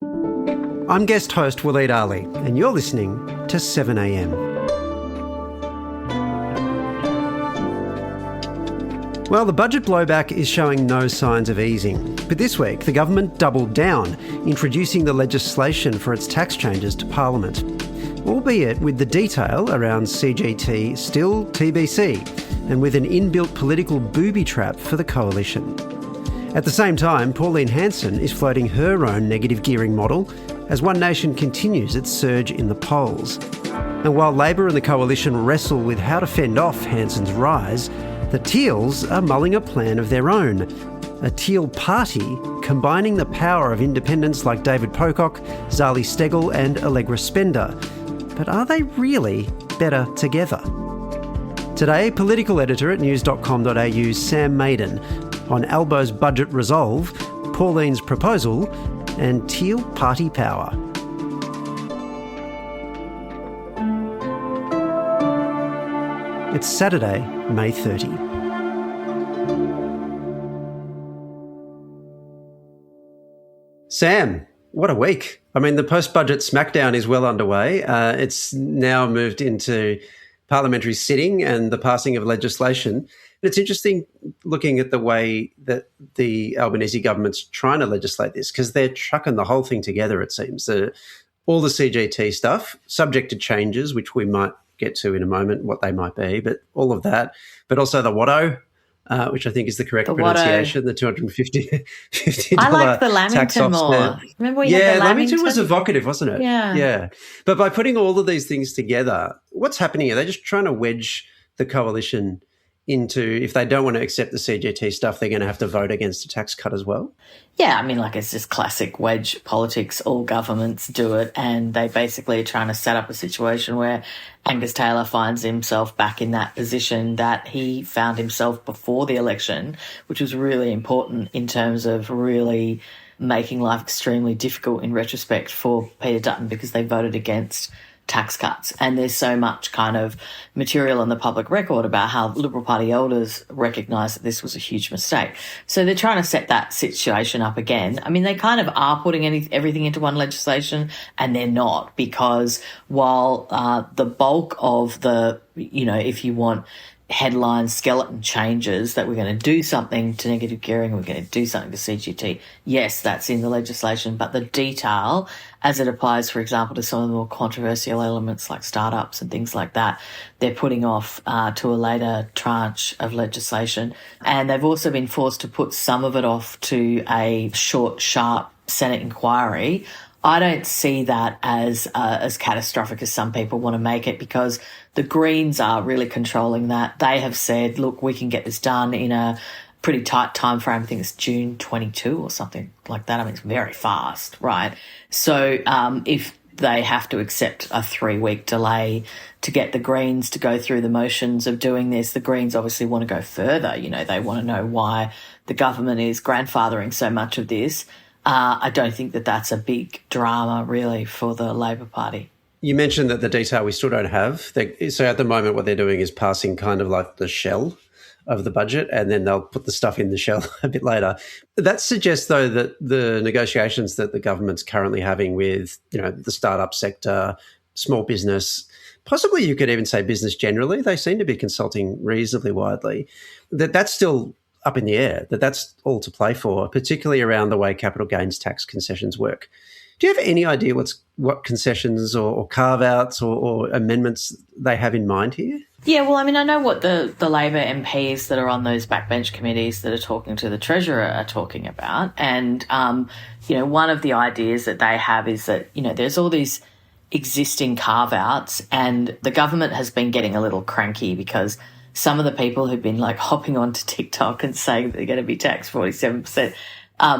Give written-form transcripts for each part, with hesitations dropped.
I'm guest host Waleed Ali, and you're listening to 7am. Well, the budget blowback is showing no signs of easing. But this week, the government doubled down, introducing the legislation for its tax changes to Parliament. Albeit with the detail around CGT still TBC, and with an inbuilt political booby trap for the coalition. At the same time, Pauline Hanson is floating her own negative gearing model as One Nation continues its surge in the polls. And while Labor and the coalition wrestle with how to fend off Hanson's rise, the Teals are mulling a plan of their own, a Teal party combining the power of independents like David Pocock, Zali Steggall and Allegra Spender. But are they really better together? Today, political editor at news.com.au Sam Maiden on Albo's budget resolve, Pauline's proposal and Teal party power. It's Saturday, May 30. Sam, what a week. I mean, the post-budget smackdown is well underway. It's now moved into parliamentary sitting and the passing of legislation. It's interesting looking at the way that the Albanese government's trying to legislate this, because they're chucking the whole thing together, it seems. All the CGT stuff, subject to changes, which we might get to in a moment, what they might be, but all of that. But also the Watto, which I think is the correct pronunciation, the $250 I like the Lamington more. Remember we had the Lamington was evocative, wasn't it? Yeah. But by putting all of these things together, what's happening? Are they just trying to wedge the coalition into, if they don't want to accept the CGT stuff, they're going to have to vote against a tax cut as well? Yeah, I mean, like, it's just classic wedge politics. All governments do it, and they basically are trying to set up a situation where Angus Taylor finds himself back in that position that he found himself before the election, which was really important in terms of really making life extremely difficult in retrospect for Peter Dutton, because they voted against tax cuts. And there's so much kind of material on the public record about how Liberal Party elders recognised that this was a huge mistake. So they're trying to set that situation up again. I mean, they kind of are putting everything into one legislation, and they're not, because while the bulk of the, if you want headline skeleton changes that we're going to do something to negative gearing, we're going to do something to CGT. Yes, that's in the legislation, but the detail as it applies, for example, to some of the more controversial elements like startups and things like that, they're putting off to a later tranche of legislation. And they've also been forced to put some of it off to a short, sharp Senate inquiry. I don't see that as catastrophic as some people want to make it, because the Greens are really controlling that. They have said, look, we can get this done in a pretty tight time frame. I think it's June 22 or something like that. I mean, it's very fast, right? So if they have to accept a 3-week delay to get the Greens to go through the motions of doing this, the Greens obviously want to go further. They want to know why the government is grandfathering so much of this. I don't think that that's a big drama, really, for the Labor Party. You mentioned that the detail we still don't have. So at the moment what they're doing is passing kind of like the shell of the budget, and then they'll put the stuff in the shell a bit later. That suggests, though, that the negotiations that the government's currently having with, the startup sector, small business, possibly you could even say business generally, they seem to be consulting reasonably widely, that's still up in the air, that's all to play for, particularly around the way capital gains tax concessions work. Do you have any idea what concessions or carve-outs or amendments they have in mind here? Yeah, well, I mean, I know what the Labor MPs that are on those backbench committees that are talking to the Treasurer are talking about. And, one of the ideas that they have is that, there's all these existing carve-outs, and the government has been getting a little cranky because some of the people who've been hopping onto TikTok and saying they're going to be taxed 47%,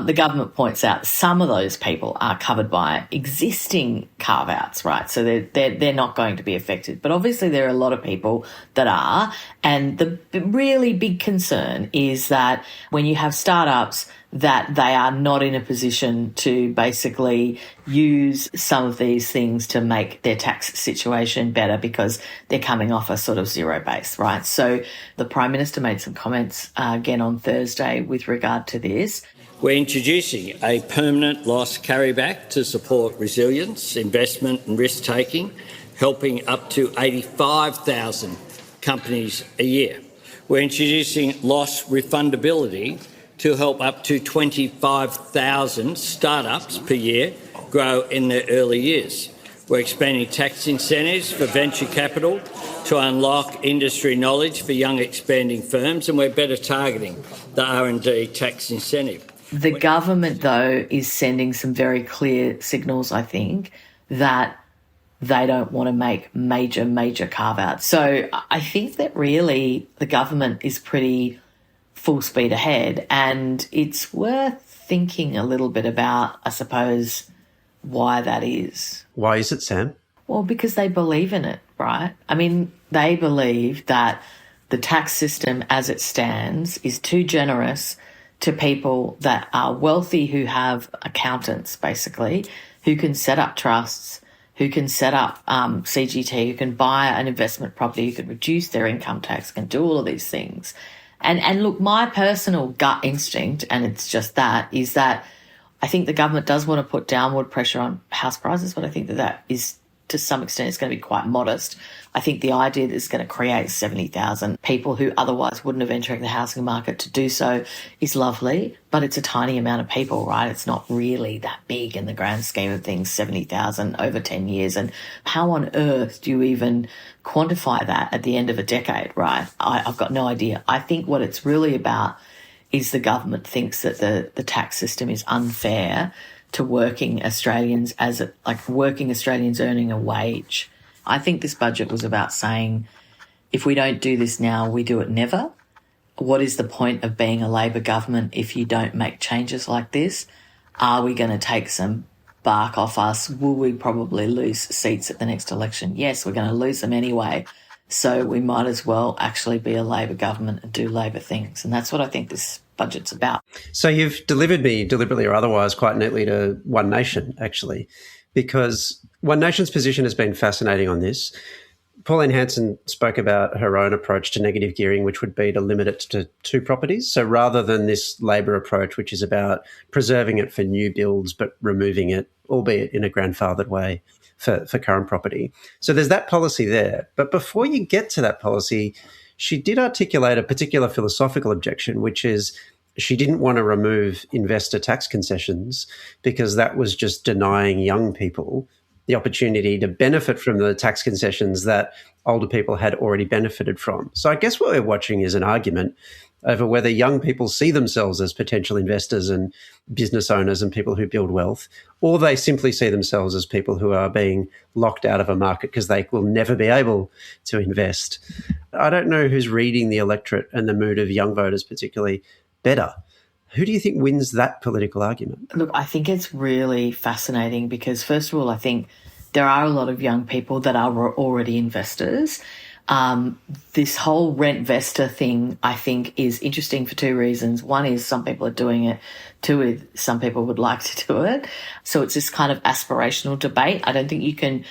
the government points out some of those people are covered by existing carve-outs, right? So they're not going to be affected. But obviously there are a lot of people that are. And the really big concern is that when you have startups, that they are not in a position to basically use some of these things to make their tax situation better because they're coming off a sort of zero base, right? So the Prime Minister made some comments again on Thursday with regard to this. We're introducing a permanent loss carryback to support resilience, investment and risk-taking, helping up to 85,000 companies a year. We're introducing loss refundability to help up to 25,000 startups per year grow in their early years. We're expanding tax incentives for venture capital to unlock industry knowledge for young expanding firms, and we're better targeting the R&D tax incentive. The government, though, is sending some very clear signals, I think, that they don't want to make major carve-outs. So I think that really the government is pretty full speed ahead, and it's worth thinking a little bit about, I suppose, why that is. Why is it, Sam? Well, because they believe in it, right? I mean, they believe that the tax system as it stands is too generous to people that are wealthy, who have accountants, basically, who can set up trusts, who can set up CGT, who can buy an investment property, who can reduce their income tax, can do all of these things. And look, my personal gut instinct, and it's just that, is that I think the government does want to put downward pressure on house prices, but I think that is, to some extent, it's going to be quite modest. I think the idea that it's going to create 70,000 people who otherwise wouldn't have entered the housing market to do so is lovely, but it's a tiny amount of people, right? It's not really that big in the grand scheme of things, 70,000 over 10 years. And how on earth do you even quantify that at the end of a decade, right? I've got no idea. I think what it's really about is the government thinks that the tax system is unfair to working Australians working Australians earning a wage. I think this budget was about saying, if we don't do this now, we do it never. What is the point of being a Labor government if you don't make changes like this? Are we going to take some bark off us? Will we probably lose seats at the next election? Yes, we're going to lose them anyway. So we might as well actually be a Labor government and do Labor things. And that's what I think this budget's about. So you've delivered me, deliberately or otherwise, quite neatly to One Nation, actually, because One Nation's position has been fascinating on this. Pauline Hanson spoke about her own approach to negative gearing, which would be to limit it to 2 properties. So rather than this Labor approach, which is about preserving it for new builds but removing it, albeit in a grandfathered way, for current property. So there's that policy there. But before you get to that policy, she did articulate a particular philosophical objection, which is she didn't want to remove investor tax concessions because that was just denying young people the opportunity to benefit from the tax concessions that older people had already benefited from. So I guess what we're watching is an argument over whether young people see themselves as potential investors and business owners and people who build wealth, or they simply see themselves as people who are being locked out of a market because they will never be able to invest. I don't know who's reading the electorate and the mood of young voters particularly better. Who do you think wins that political argument? Look, I think it's really fascinating because, first of all, I think there are a lot of young people that are already investors. This whole rent-vestor thing, I think, is interesting for 2 reasons. One is some people are doing it. 2 is some people would like to do it. So it's this kind of aspirational debate. I don't think you can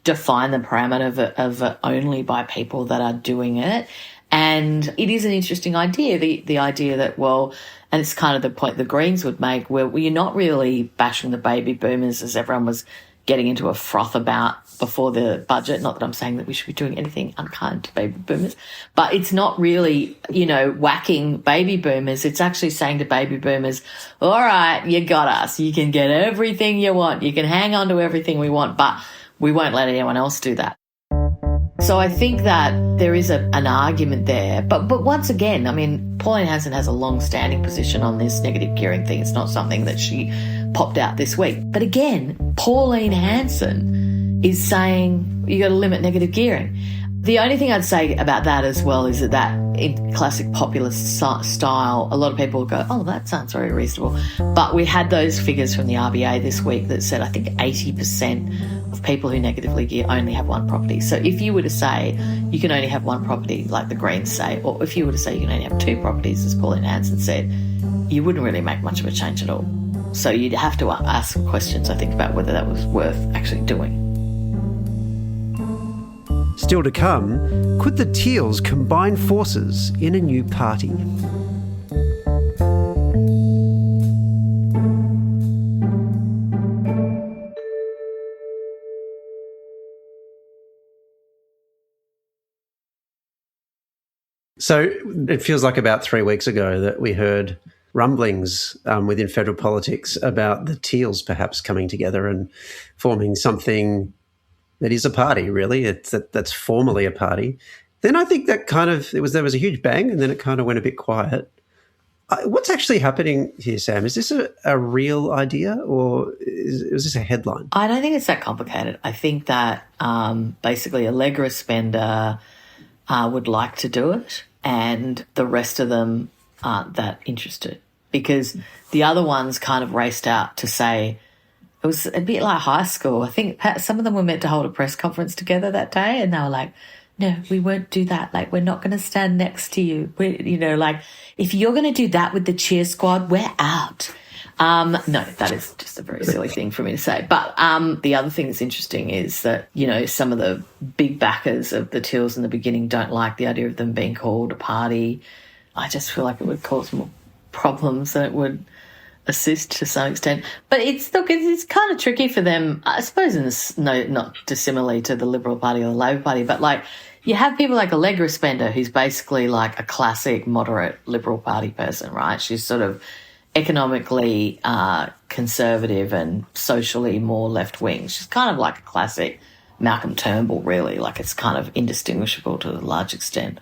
define the parameter of it only by people that are doing it. And it is an interesting idea, the idea that, well, and it's kind of the point the Greens would make, where you're not really bashing the baby boomers as everyone was getting into a froth about before the budget. Not that I'm saying that we should be doing anything unkind to baby boomers, but it's not really, whacking baby boomers. It's actually saying to baby boomers, all right, you got us. You can get everything you want. You can hang on to everything we want, but we won't let anyone else do that. So I think that there is an argument there. But once again, I mean, Pauline Hanson has a long-standing position on this negative gearing thing. It's not something that she popped out this week. But again, Pauline Hanson is saying you got to limit negative gearing. The only thing I'd say about that as well is that in classic populist style, a lot of people go, oh, that sounds very reasonable. But we had those figures from the RBA this week that said, I think 80% of people who negatively gear only have 1 property. So if you were to say you can only have 1 property, like the Greens say, or if you were to say you can only have 2 properties, as Pauline Hanson said, you wouldn't really make much of a change at all. So you'd have to ask some questions, I think, about whether that was worth actually doing. Still to come, could the Teals combine forces in a new party? So it feels like about 3 weeks ago that we heard rumblings within federal politics about the Teals perhaps coming together and forming something that is a party, really. That's formally a party. Then I think that there was a huge bang, and then it kind of went a bit quiet. What's actually happening here, Sam? Is this a real idea, or is this a headline? I don't think it's that complicated. I think that basically Allegra Spender would like to do it, and the rest of them aren't that interested, because the other ones kind of raced out to say, it was a bit like high school. I think some of them were meant to hold a press conference together that day, and they were like, no, we won't do that. Like, we're not going to stand next to you. If you're going to do that with the cheer squad, we're out. No, that is just a very silly thing for me to say. But the other thing that's interesting is that, some of the big backers of the Teals in the beginning don't like the idea of them being called a party. I just feel like it would cause more problems than it would assist to some extent. But it's kind of tricky for them, I suppose, not dissimilarly to the Liberal Party or the Labor Party, but you have people like Allegra Spender, who's basically like a classic moderate Liberal Party person, right? She's sort of economically conservative and socially more left-wing. She's kind of like a classic Malcolm Turnbull, really. Like, it's kind of indistinguishable to a large extent.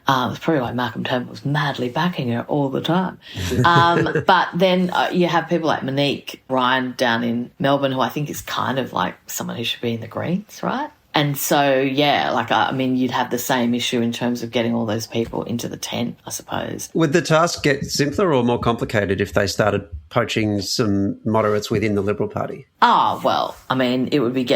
It's probably like Malcolm Turnbull was madly backing her all the time. But then you have people like Monique Ryan down in Melbourne, who I think is kind of like someone who should be in the Greens, right? And so, you'd have the same issue in terms of getting all those people into the tent, I suppose. Would the task get simpler or more complicated if they started poaching some moderates within the Liberal Party? It would be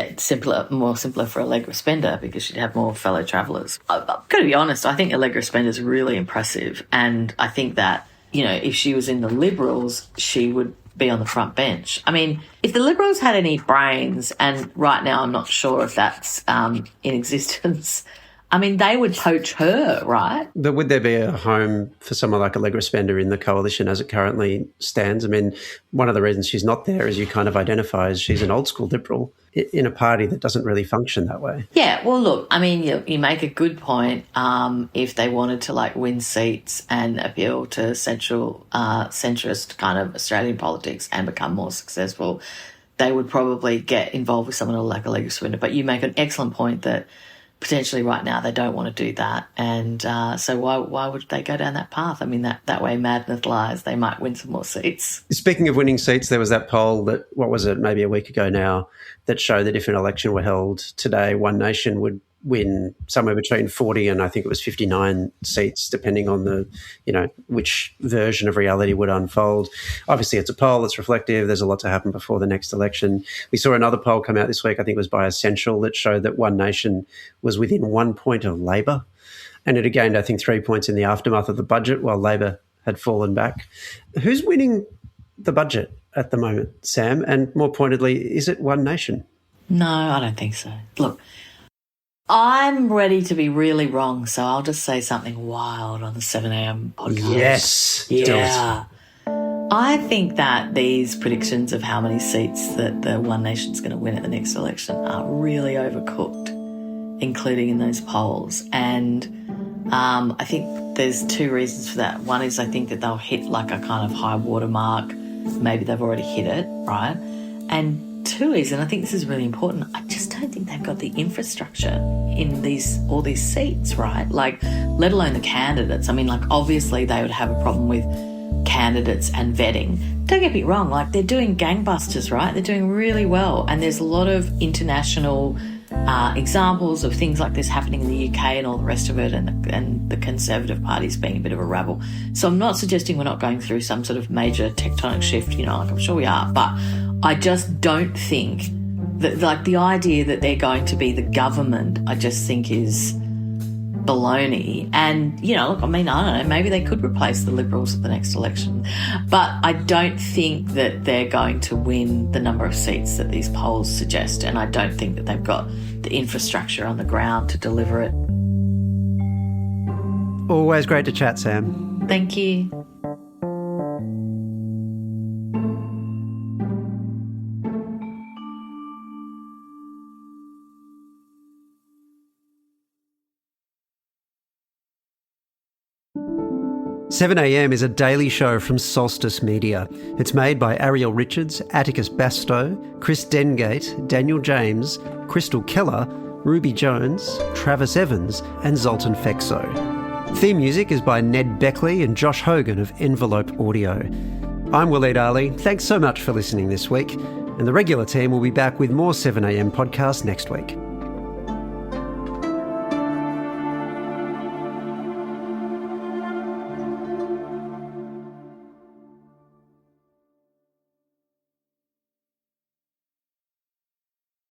more simpler for Allegra Spender, because she'd have more fellow travellers. I've got to be honest, I think Allegra Spender is really impressive, and I think that, if she was in the Liberals, she would be on the front bench. I mean, if the Liberals had any brains, and right now I'm not sure if that's in existence, they would poach her, right? But would there be a home for someone like Allegra Spender in the coalition as it currently stands? One of the reasons she's not there, as you kind of identify, is she's an old school Liberal in a party that doesn't really function that way. Yeah, well, look, you make a good point. If they wanted to win seats and appeal to centrist kind of Australian politics and become more successful, they would probably get involved with someone like Allegra Spender. But you make an excellent point that potentially right now they don't want to do that, and so why would they go down that path? That way madness lies. They might win some more seats. Speaking of winning seats, there was that poll that, maybe a week ago now, that showed that if an election were held today, One Nation would win somewhere between 40 and I think it was 59 seats, depending on which version of reality would unfold. Obviously, it's a poll, it's reflective, there's a lot to happen before the next election. We saw another poll come out this week, I think it was by Essential, that showed that One Nation was within 1 point of Labor, and it had gained, I think, 3 points in the aftermath of the budget, while Labor had fallen back. Who's winning the budget at the moment, Sam? And more pointedly, is it One Nation? No, I don't think so. Look, I'm ready to be really wrong, so I'll just say something wild on the 7am podcast. Yes. Yeah. I think that these predictions of how many seats that the One Nation's going to win at the next election are really overcooked, including in those polls. And I think there's two reasons for that. One is I think that they'll hit like a kind of high water mark. Maybe they've already hit it, right? And two is, and I think this is really important, I just don't think they've got the infrastructure in all these seats, right? Let alone the candidates. Obviously they would have a problem with candidates and vetting. Don't get me wrong, they're doing gangbusters, right? They're doing really well. And there's a lot of international examples of things like this happening in the UK and all the rest of it, and the Conservative Party's being a bit of a rabble. So I'm not suggesting we're not going through some sort of major tectonic shift, I'm sure we are, but I just don't think that, the idea that they're going to be the government, I just think is baloney. And, I don't know, maybe they could replace the Liberals at the next election. But I don't think that they're going to win the number of seats that these polls suggest. And I don't think that they've got the infrastructure on the ground to deliver it. Always great to chat, Sam. Thank you. 7am is a daily show from Solstice Media. It's made by Ariel Richards, Atticus Bastow, Chris Dengate, Daniel James, Crystal Keller, Ruby Jones, Travis Evans and Zoltan Fexo. Theme music is by Ned Beckley and Josh Hogan of Envelope Audio. I'm Waleed Ali. Thanks so much for listening this week. And the regular team will be back with more 7am podcasts next week.